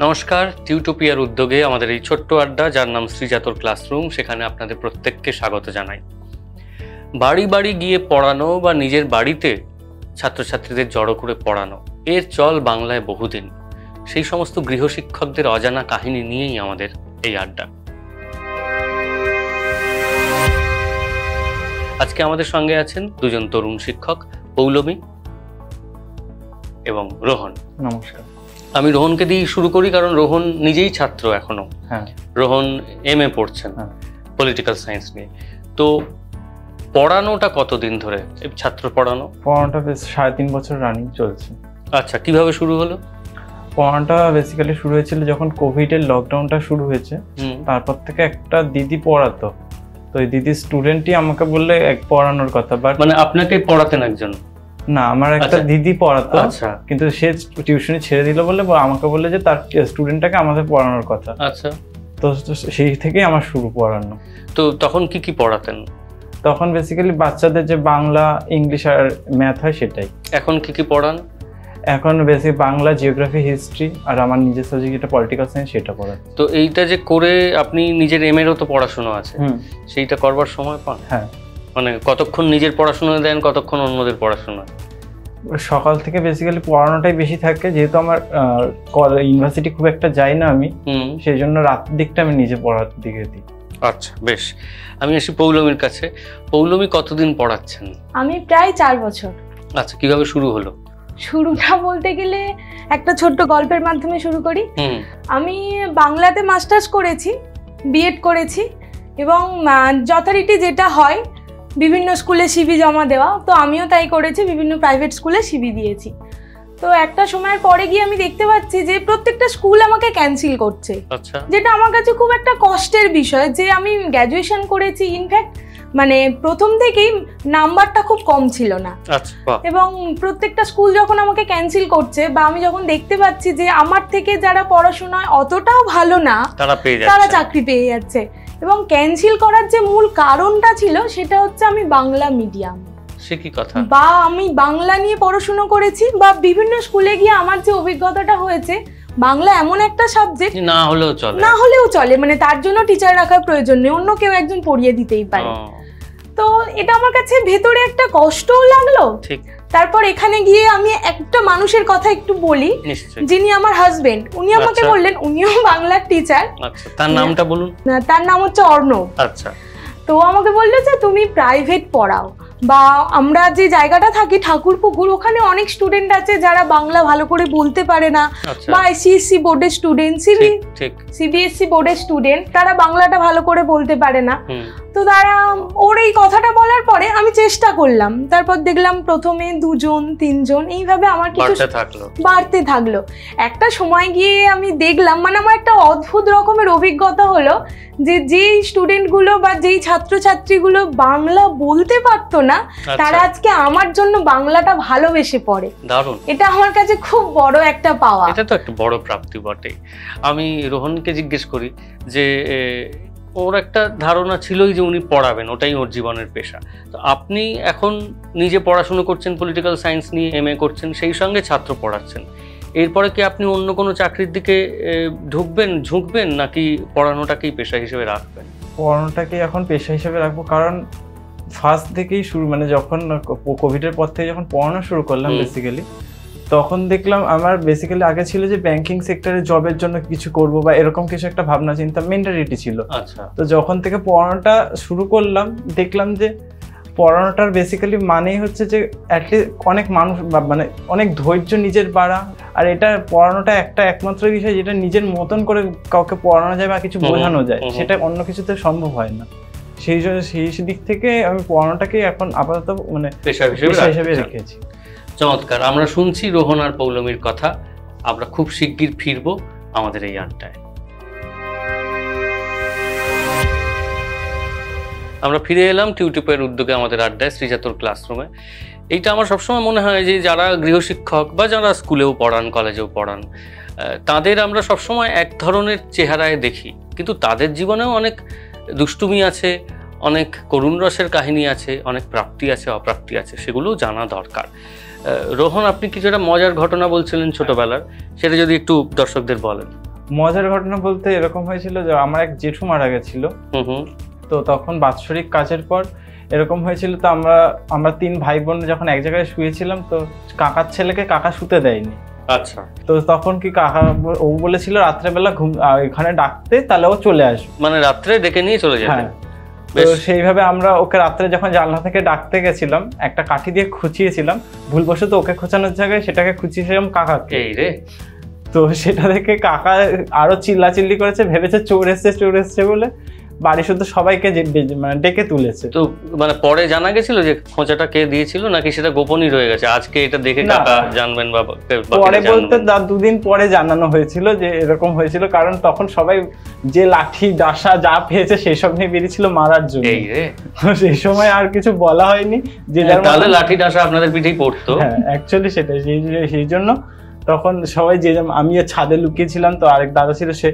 নমস্কার, টিউটোপিয়ার উদ্যোগে আমাদের এই ছোট্ট আড্ডা, যার নাম শ্রীজাতর ক্লাসরুম, সেখানে আপনাদের প্রত্যেককে স্বাগত জানাই। বাড়ি বাড়ি গিয়ে পড়ানো বা নিজের বাড়িতে ছাত্রছাত্রীদের জড়ো করে পড়ানো, এর চল বাংলায় বহুদিন। সেই সমস্ত গৃহশিক্ষকদের অজানা কাহিনী নিয়েই আমাদের এই আড্ডা। আজকে আমাদের সঙ্গে আছেন দুজন তরুণ শিক্ষক, পৌলমী এবং রোহন। নমস্কার। আমি রোহনকে দিয়ে শুরু করি, কারণ রোহন নিজেই ছাত্র এখনো। রোহন MA পড়ছেন পলিটিক্যাল সায়েন্স নিয়ে। তো পড়ানোটা কতদিন ধরে, ছাত্র পড়ানোটা বেশ 3.5 বছর রানিং চলছে। আচ্ছা, কিভাবে শুরু হলো? পড়ানোটা বেসিক্যালি শুরু হয়েছিল যখন কোভিডের লকডাউনটা শুরু হয়েছে। তারপর থেকে একটা দিদি পড়াতো, তো ওই দিদির স্টুডেন্টই আমাকে বললে পড়ানোর কথা। বাট মানে আপনাকে পড়াতেন একজন? না, আমার একটা দিদি পড়াতো, কিন্তু সে টিউশনি ছেড়ে দিল বলে আমাকে বললে যে তার স্টুডেন্টটাকে আমাদের পড়ানোর কথা। আচ্ছা, তো সেই থেকেই আমার শুরু পড়ানো। তো তখন কি পড়াতেন? তখন বেসিক্যালি বাচ্চাদের যে বাংলা, ইংলিশ আর ম্যাথ হয় সেটাই। এখন কি পড়ান? এখন বেসিক বাংলা, জিওগ্রাফি, হিস্ট্রি, আর আমার নিজের সাবজেক্ট যেটা পলিটিক্যাল সায়েন্স সেটা পড়াই। তো এইটা যে করে আপনি নিজের MA-রও তো পড়াশোনা আছে, সেইটা করবার সময় পান? হ্যাঁ। মানে কতক্ষণ নিজের পড়াশোনা দেন, কতক্ষণ অন্যদের পড়াশোনা? সকাল থেকে বেসিক্যালি পড়ানোটাই বেশি থাকে, যেহেতু আমার ইউনিভার্সিটি খুব একটা যাই না আমি, সেই জন্য রাতের দিকটা আমি নিজে পড়ার দিকে দিই। আচ্ছা, বেশ। আমি আসি পৌলমীর কাছে। পৌলমী কতদিন পড়াচ্ছেন? আমি প্রায় 4 বছর। আচ্ছা, কিভাবে শুরু হলো? শুরুটা বলতে গেলে একটা ছোট্ট গল্পের মাধ্যমে শুরু করি। আমি বাংলাতে মাস্টার্স করেছি, BEd করেছি, এবং যথারীতি যেটা হয় বিভিন্ন স্কুলে CV জমা দেওয়া, তো আমিও তাই করেছি, বিভিন্ন প্রাইভেট স্কুলে CV দিয়েছি। তো একটা সময়ের পরে গিয়ে আমি দেখতে পাচ্ছি যে প্রত্যেকটা স্কুল আমাকে ক্যান্সেল করছে, যেটা আমার কাছে খুব একটা কষ্টের বিষয়। যে আমি গ্র্যাজুয়েশন করেছি, ইনফ্যাক্ট মানে প্রথম থেকেই নাম্বারটা খুব কম ছিল না, এবং প্রত্যেকটা স্কুল যখন আমাকে ক্যান্সেল করছে, বা আমি যখন দেখতে পাচ্ছি যে আমার থেকে যারা পড়াশোনায় অতটাও ভালো না তারা চাকরি পেয়ে যাচ্ছে, এবং ক্যান্সেল করার যে মূল কারণটা ছিল সেটা হচ্ছে আমি বাংলা মিডিয়াম। সে কি কথা? বা আমি বাংলা নিয়ে পড়াশোনা করেছি, বা বিভিন্ন স্কুলে গিয়ে আমার যে অভিজ্ঞতাটা হয়েছে, বাংলা এমন একটা সাবজেক্ট না হলেও চলে, মানে তার জন্য টিচার রাখার প্রয়োজন নেই, অন্য কেউ একজন পড়িয়ে দিতেই পারে। তো এটা আমার কাছে ভেতরে একটা কষ্টও লাগলো। তারপর এখানে গিয়ে আমি একটা মানুষের কথা একটু বলি, যিনি আমার হাজবেন্ড। উনি আমাকে বললেন, উনিও বাংলার টিচার। তার নামটা বলুন। তার নাম হচ্ছে অর্ণব। আচ্ছা। তো আমাকে বললো যে তুমি প্রাইভেট পড়াও, বা আমরা যে জায়গাটা থাকি ঠাকুরপুকুর, ওখানে অনেক স্টুডেন্ট আছে যারা বাংলা ভালো করে বলতে পারে না, বা ICSC বোর্ডের স্টুডেন্ট, CBSC বোর্ডের স্টুডেন্ট, তারা বাংলাটা ভালো করে বলতে পারে না। তো তারা ওর এই কথাটা বলার পরে আমি চেষ্টা করলাম, তারপর দেখলাম প্রথমে 2 জন 3 জন, এইভাবে আমার কিছু বাড়তে থাকলো। একটা সময় গিয়ে আমি দেখলাম, মানে আমার একটা অদ্ভুত রকমের অভিজ্ঞতা হলো, যে যেই স্টুডেন্টগুলো বা যেই ছাত্রছাত্রীগুলো বাংলা বলতে পারতো না, তারা আজকে আমার জন্য বাংলাটা ভালোবেসে পড়ে। দারুণ। এটা আমার কাছে খুব বড় একটা পাওয়া। এটা তো একটা বড় প্রাপ্তি বটে। আমি রোহনকে জিজ্ঞেস করি যে ওর একটা ধারণা ছিলই যে উনি পড়াবেন, ওটাই ওর জীবনের পেশা। তো আপনি এখন নিজে পড়াশোনা করছেন, পলিটিক্যাল সায়েন্স নিয়ে MA করছেন, সেই সঙ্গে ছাত্র পড়াচ্ছেন। এরপরে কি আপনি অন্য কোনো চাকরির দিকে ঝুঁকবেন, নাকি পড়ানোটাকেই পেশা হিসেবে রাখবেন? পড়ানোটাকেই এখন পেশা হিসেবে রাখবো, কারণ ফার্স্ট থেকেই শুরু, মানে যখন কোভিডের পর থেকে যখন পড়ানো শুরু করলাম বেসিক্যালি, তখন দেখলাম আমার বেসিক্যালি আগে ছিল যে ব্যাংকিং সেক্টরে জবের জন্য কিছু করব, বা এরকম কিছু একটা ভাবনা চিন্তা মেন্টালিটি ছিল। তো যখন থেকে পড়ানোটা শুরু করলাম, দেখলাম যে পড়ানোটার বেসিক্যালি মানেই হচ্ছে যে অ্যাটলিস্ট অনেক মানুষ, মানে অনেক ধৈর্য নিজের বাড়া, আর এটা পড়ানোটা একমাত্র বিষয় যেটা নিজের মতন করে কাউকে পড়ানো যায় বা কিছু বোঝানো যায়, সেটা অন্য কিছুতে সম্ভব হয় না। সেই জন্য সেই দিক থেকে আমি পড়ানোটাকে এখন আপাতত মানে পেশা হিসেবে রেখেছি। চমৎকার। আমরা শুনছি রোহন আর পৌলমীর কথা। আমরা খুব শিগগির ফিরবো আমাদের এই আড্ডায়। আমরা ফিরে এলাম টিউটোপিয়ার উদ্যোগে আমাদের আড্ডায়, শ্রীজাতর ক্লাসরুমে। এইটা আমার সবসময় মনে হয় যে যারা গৃহশিক্ষক বা যারা স্কুলেও পড়ান, কলেজেও পড়ান, তাদের আমরা সবসময় এক ধরনের চেহারায় দেখি, কিন্তু তাদের জীবনেও অনেক দুষ্টুমি আছে, অনেক করুণ রসের কাহিনী আছে, অনেক প্রাপ্তি আছে, অপ্রাপ্তি আছে, সেগুলোও জানা দরকার। রোহন, আপনি কিছু একটা মজার ঘটনা বলছিলেন ছোটবেলার, সেটা যদি একটু দর্শকদের বলেন। মজার ঘটনা বলতে এরকম হয়েছিল যে আমার এক জেঠু মারা গেছিল। তো তখন বাৎসরিক কাজের পর এরকম হয়েছিল, তো আমরা 3 ভাই বোন যখন এক জায়গায় শুয়েছিলাম, তো কাকার ছেলেকে কাকা শুতে দেয়নি। আচ্ছা। তো তখন কি কাকা ও বলেছিল রাত্রেবেলা এখানে ডাকতে, তাহলে ও চলে আসবে, মানে রাত্রে ডেকে নিয়ে চলে যাবে। তো সেইভাবে আমরা ওকে রাত্রে যখন জানলা থেকে ডাকতে গেছিলাম, একটা কাঠি দিয়ে খুঁচিয়েছিলাম, ভুলবশত ওকে খোঁচানোর জায়গায় সেটাকে খুঁচিয়েছিলাম কাকাকে। এই রে। তো সেটা দেখে কাকা আরো চিল্লাচিল্লি করেছে, ভেবেছে চোর এসছে বলে বাড়ি শুধু সবাইকে মানে ডেকে তুলেছে। তো মানে পরে জানা গেছিল যে খোঁচাটা কে দিয়েছিল, নাকি সেটা গোপনই রয়ে গেছে, আজকে এটা দেখে কাকা জানবেন? বা পরে বলতে 2 দিন পরে জানানো হয়েছিল যে এরকম হয়েছিল, কারণ তখন সবাই যে লাঠি ডাসা যা পেয়েছে সেই সব নিয়ে বেরিয়েছিল মারার জন্য। এই রে। সেই সময় আর কিছু বলা হয়নি, যে তাহলে লাঠি ডাসা আপনাদের পিঠেই পড়তো। হ্যাঁ, অ্যাকচুয়ালি সেটাই। সেই জন্য তখন সবাই আমিও ছাদে লুকিয়েছিলাম, তো আরেক দাদা ছিল সে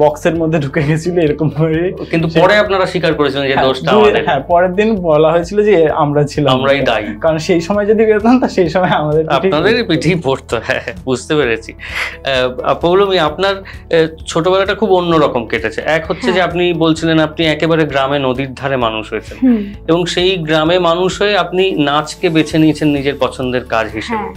বক্সের মধ্যে ঢুকে গেছিল এরকম করে। কিন্তু পরে আপনারা স্বীকার করেছিলেন যে দোষটা আমাদের। হ্যাঁ, পরের দিন বলা হয়েছিল যে আমরা ছিলাম, আমরাই দায়ী, কারণ সেই সময় যদি বেরোতাম তা সেই সময় আপনাদের পিঠেই পড়তো। হ্যাঁ, বুঝতে পেরেছি। পৌলমী, আপনার ছোটবেলাটা খুব অন্যরকম কেটেছে। এক হচ্ছে যে আপনি বলছিলেন আপনি একেবারে গ্রামে নদীর ধারে মানুষ হয়েছেন, এবং সেই গ্রামে মানুষ হয়ে আপনি নাচকে বেছে নিয়েছেন নিজের পছন্দের কাজ হিসেবে।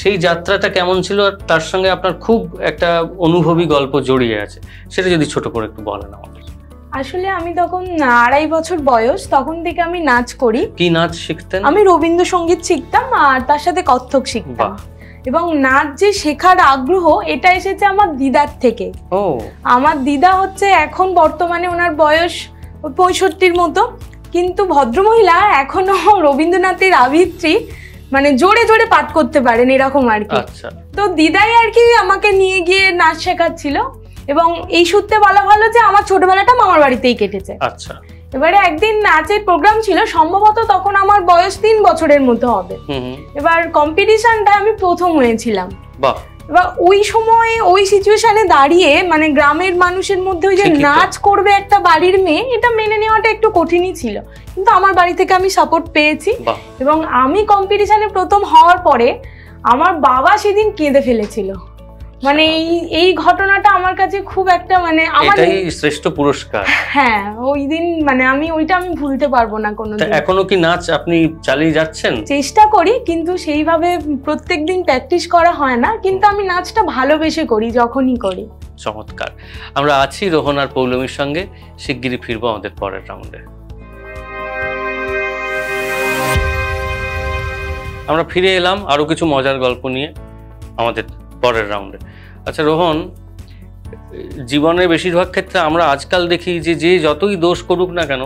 সেই যাত্রাটা কেমন ছিল, আর তার সঙ্গে আপনার খুব একটা অনুভবী গল্প জড়িয়ে আছে, সেটা যদি ছোট করে একটু বলেন আমাদের। আসলে আমি তখন 2.5 বছর বয়স, তখন থেকে আমি নাচ করি। কি নাচ শিখতেন? আমি রবীন্দ্রসঙ্গীত শিখতাম, আর তার সাথে কত্থক শিখতাম। এবং নাচ যে শেখার আগ্রহ, এটা এসেছে আমার দিদার থেকে। আমার দিদা হচ্ছে এখন বর্তমানে ওনার বয়স 65 মতো, কিন্তু ভদ্রমহিলা এখনো রবীন্দ্রনাথের আবৃত্তি মানে জোরে জোরে পাঠ করতে পারেন, এরকম আর কি। তো দিদাই আর কি আমাকে নিয়ে গিয়ে নাচ শেখাচ্ছিল, এবং এই সূত্রে বলা ভালো যে আমার ছোটবেলাটা মামার বাড়িতেই কেটেছে। আচ্ছা। এবারে একদিন নাচের প্রোগ্রাম ছিল, সম্ভবত তখন আমার বয়স 3 বছরের মতো হবে। এবার কম্পিটিশনটা আমি প্রথম হয়েছিলাম। এবার ওই সময়ে ওই সিচুয়েশনে দাঁড়িয়ে মানে গ্রামের মানুষের মধ্যে ওই যে নাচ করবে একটা বাড়ির মেয়ে, এটা মেনে নেওয়াটা একটু কঠিনই ছিল, কিন্তু আমার বাড়ি থেকে আমি সাপোর্ট পেয়েছি। এবং আমি কম্পিটিশনে প্রথম হওয়ার পরে আমার বাবা সেদিন কেঁদে ফেলেছিল। মানে এই ঘটনাটা আমার কাছে খুব একটা মানে এটাই শ্রেষ্ঠ পুরস্কার। হ্যাঁ, ওই দিন মানে ওইটা আমি ভুলতে পারবো না কোনোদিন। এখনো কি নাচ আপনি চালিয়ে যাচ্ছেন? চেষ্টা করি, কিন্তু সেইভাবে প্রত্যেকদিন প্র্যাকটিস করা হয় না, কিন্তু আমি নাচটা ভালোবেসে করি যখনই করি। চমৎকার। আমরা আছি রোহন আর পৌলমীর সঙ্গে, শিগগিরই ফিরবো আমাদের পরের রাউন্ডে। আমরা ফিরে এলাম আরো কিছু মজার গল্প নিয়ে আমাদের পরের রাউন্ডে। আচ্ছা রোহন, জীবনের বেশিরভাগ ক্ষেত্রে আমরা আজকাল দেখি যে যতই দোষ করুক না কেন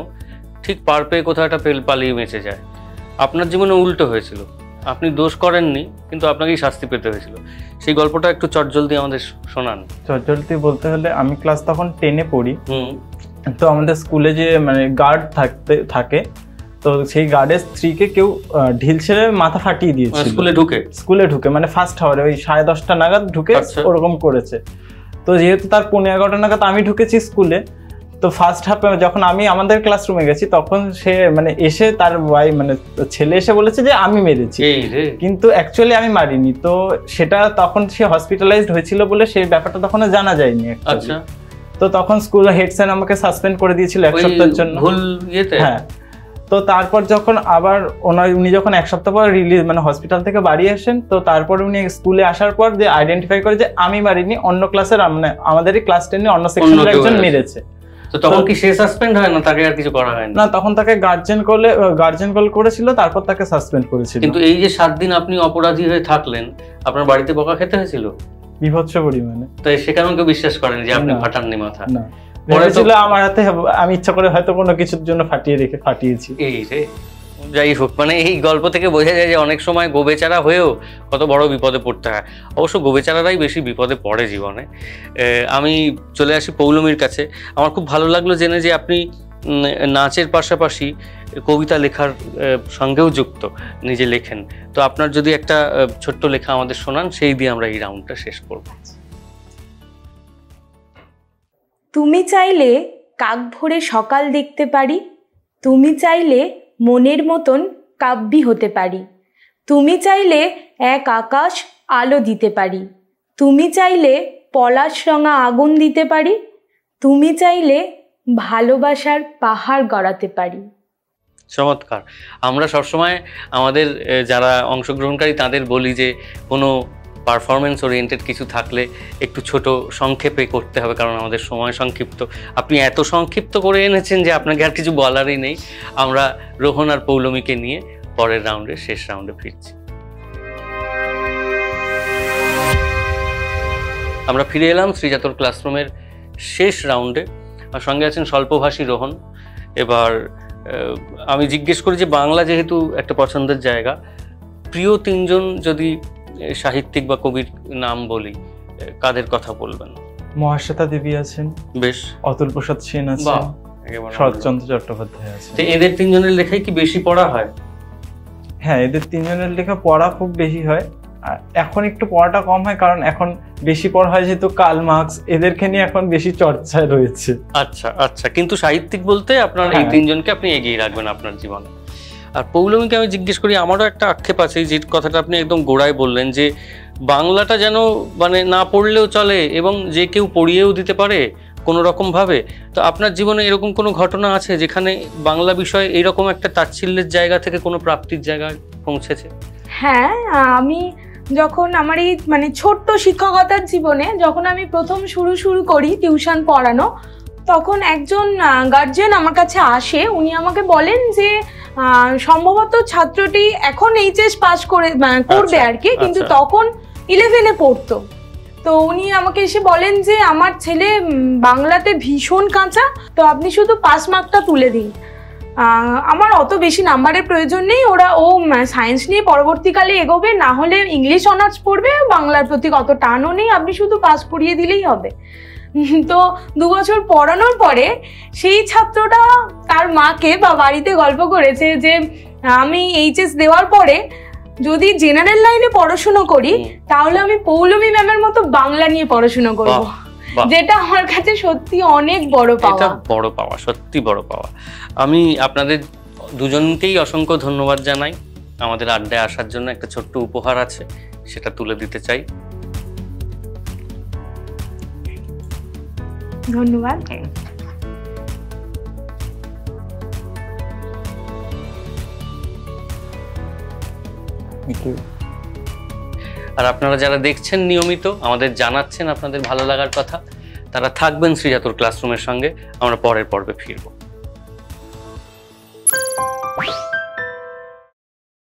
ঠিক পার পেয়ে কোথাও একটা পালিয়ে বেঁচে যায়। আপনার জীবনে উল্টো হয়েছিল, আপনি দোষ করেননি কিন্তু আপনাকেই শাস্তি পেতে হয়েছিল। সেই গল্পটা একটু চটজলদি আমাদের শোনান। চটজলদি বলতে হলে আমি ক্লাস তখন 10-এ পড়ি। তো আমাদের স্কুলে যে মানে গার্ড থাকে, তো সেই গার্ডের স্ত্রীকে কেউ ঢিল ছেড়ে মাথা ফাটিয়ে দিয়েছে স্কুলে ঢুকে মানে ফার্স্ট আওয়ারে ওই 10:30 নাগাদ ঢুকে ওরকম করেছে। তো যেহেতু তার 15-11 নাগাদ আমি ঢুকেছি স্কুলে, তো ফার্স্ট হাফে যখন আমি আমাদের ক্লাসরুমে গেছি তখন সে মানে এসে তার মানে ছেলে এসে বলেছে যে আমি মেরেছি, কিন্তু অ্যাকচুয়ালি আমি মারিনি। তো সেটা তখন সে হসপিটালাইজড হয়েছিল বলে সেই ব্যাপারটা তখন জানা যায়নি। আচ্ছা। তো তখন স্কুল হেড স্যার আমাকে সাসপেন্ড করে দিয়েছিল 1 সপ্তাহের জন্য। হ্যাঁ। তো তারপর যখন আবার উনি যখন 1 সপ্তাহ পর রিলিজ মানে হসপিটাল থেকে বাড়ি আসেন, তো তারপর উনি স্কুলে আসার পর যে আইডেন্টিফাই করে যে আমি মারিনি, অন্য ক্লাসের মানে আমাদেরই ক্লাস 10 অন্য সেকশনের একজন মেরেছে। তো তখন কি সে সাসপেন্ড হয় না, তাকে আর কিছু করা হয় না? তখন তাকে গার্জিয়ান কল করেছিল, তারপর তাকে সাসপেন্ড করেছিল। কিন্তু এই যে 7 দিন আপনি অপরাধী হয়ে থাকলেন, আপনার বাড়িতে বকা খেতে হয়েছিল বিভৎস পরিমাণে। তো সেখানে কেউ বিশ্বাস করেন যে আপনি ফাটাননি মাথা? না, বলেছিল আমার হাতে, আমি ইচ্ছা করে হয়তো কোনো কিছুর জন্য ফাটিয়েছি। এই রে, যাই হোক, মানে এই গল্প থেকে বোঝা যায় যে অনেক সময় গোবেচারা হয়েও কত বড় বিপদে পড়তে হয়। অবশ্য গোবেচারারাই বেশি বিপদে পড়ে জীবনে। আমি চলে আসি পৌলমীর কাছে। আমার খুব ভালো লাগলো জেনে যে আপনি নাচের পাশাপাশি কবিতা লেখার সঙ্গেও যুক্ত, নিজে লেখেন। তো আপনার যদি একটা ছোট্ট লেখা আমাদের শোনান, সেই দিয়ে আমরা এই রাউন্ডটা শেষ করব। তুমি চাইলে কাক ভোরে সকাল দেখতে পারি, তুমি চাইলে মনের মতন কাব্যি হতে পারি, তুমি চাইলে এক আকাশ আলো দিতে পারি, তুমি চাইলে পলাশ রঙা আগুন দিতে পারি, তুমি চাইলে ভালোবাসার পাহাড় গড়াতে পারি। চমৎকার। আমরা সবসময় আমাদের যারা অংশগ্রহণকারী তাদের বলি যে কোনো পারফরমেন্স ওরিয়েন্টেড কিছু থাকলে একটু ছোট সংক্ষেপে করতে হবে, কারণ আমাদের সময় সংক্ষিপ্ত। আপনি এত সংক্ষিপ্ত করে এনেছেন যে আপনাকে আর কিছু বলারই নেই। আমরা রোহন আর পৌলমীকে নিয়ে পরের রাউন্ডে, শেষ রাউন্ডে ফিরছি। আমরা ফিরে এলাম শ্রীজাতর ক্লাসরুমের শেষ রাউন্ডে। আর সঙ্গে আছেন স্বল্পভাষী রোহন। এবার আমি জিজ্ঞেস করি যে বাংলা যেহেতু একটা পছন্দের জায়গা, প্রিয় তিনজন যদি সাহিত্যিক বা কবির নাম বলি, কাদের কথা বলবেন? মহাশ্বেতা দেবী আছেন, বেশ, অতুল প্রসাদ সেন আছেন, শরৎচন্দ্র চট্টোপাধ্যায় আছেন। এদের তিনজনের লেখাই কি বেশি পড়া হয়? হ্যাঁ, এদের তিনজনের লেখা পড়া খুব বেশি হয়। আর এখন একটু পড়াটা কম হয়, কারণ এখন বেশি পড়া হয় যেহেতু কার্ল মার্কস, এদেরকে নিয়ে এখন বেশি চর্চায় রয়েছে। আচ্ছা আচ্ছা, কিন্তু সাহিত্যিক বলতে আপনার এই তিনজনকে আপনি এগিয়ে রাখবেন আপনার জীবনে। আর পৌলমীকে আমি জিজ্ঞেস করি, আমারও একটা আক্ষেপ আছে যে কথাটা আপনি একদম গোড়ায় বললেন, যে বাংলাটা যেন মানে না পড়লেও চলে এবং যে কেউ পড়িয়েও দিতে পারে কোনো রকম ভাবে। তো আপনার জীবনে এরকম কোনো ঘটনা আছে যেখানে বাংলা বিষয় এইরকম একটা তাচ্ছিল্যের জায়গা থেকে কোনো প্রাপ্তির জায়গায় পৌঁছেছে? হ্যাঁ, আমি যখন আমার এই মানে ছোট্ট শিক্ষকতার জীবনে যখন আমি প্রথম শুরু করি টিউশন পড়ানো, তখন একজন গার্জিয়ান আমার কাছে আসে। উনি আমাকে বলেন যে সম্ভবত ছাত্রটি এখন এইচএস পাস করবে আর কি, কিন্তু তখন 11-এ পড়তো। তো উনি আমাকে এসে বলেন যে আমার ছেলে বাংলাতে ভীষণ কাঁচা, তো আপনি শুধু পাস মার্কটা তুলে দিন। আমার অত বেশি নাম্বারের প্রয়োজন নেই, ও সায়েন্স নিয়ে পরবর্তীকালে এগোবে, না হলে ইংলিশ অনার্স পড়বে, বাংলার প্রতি অত টানও নেই, আপনি শুধু পাস করিয়ে দিলেই হবে। তো 2 বছর পড়ানোর পরে সেই ছাত্রটা তার মাকে বা বাড়িতে গল্প করেছে যে আমি এইচএস দেওয়ার পরে যদি জেনারেল লাইনে পড়াশোনা করি তাহলে আমি পৌলমী ম্যামের মতো বাংলা নিয়ে পড়াশোনা করব, যেটা আমার কাছে সত্যি অনেক বড় পাওয়া। এটা বড় পাওয়া, সত্যি বড় পাওয়া। আমি আপনাদের দুজনকেই অসংখ্য ধন্যবাদ জানাই। আমাদের আড্ডায় আসার জন্য একটা ছোট্ট উপহার আছে, সেটা তুলে দিতে চাই। ধন্যবাদ। আর আপনারা যারা দেখছেন নিয়মিত, আমাদের জানাচ্ছেন আপনাদের ভালো লাগার কথা, তারা থাকবেন শ্রীজাতর ক্লাসরুমের সঙ্গে। আমরা পরের পর্বে ফিরবো।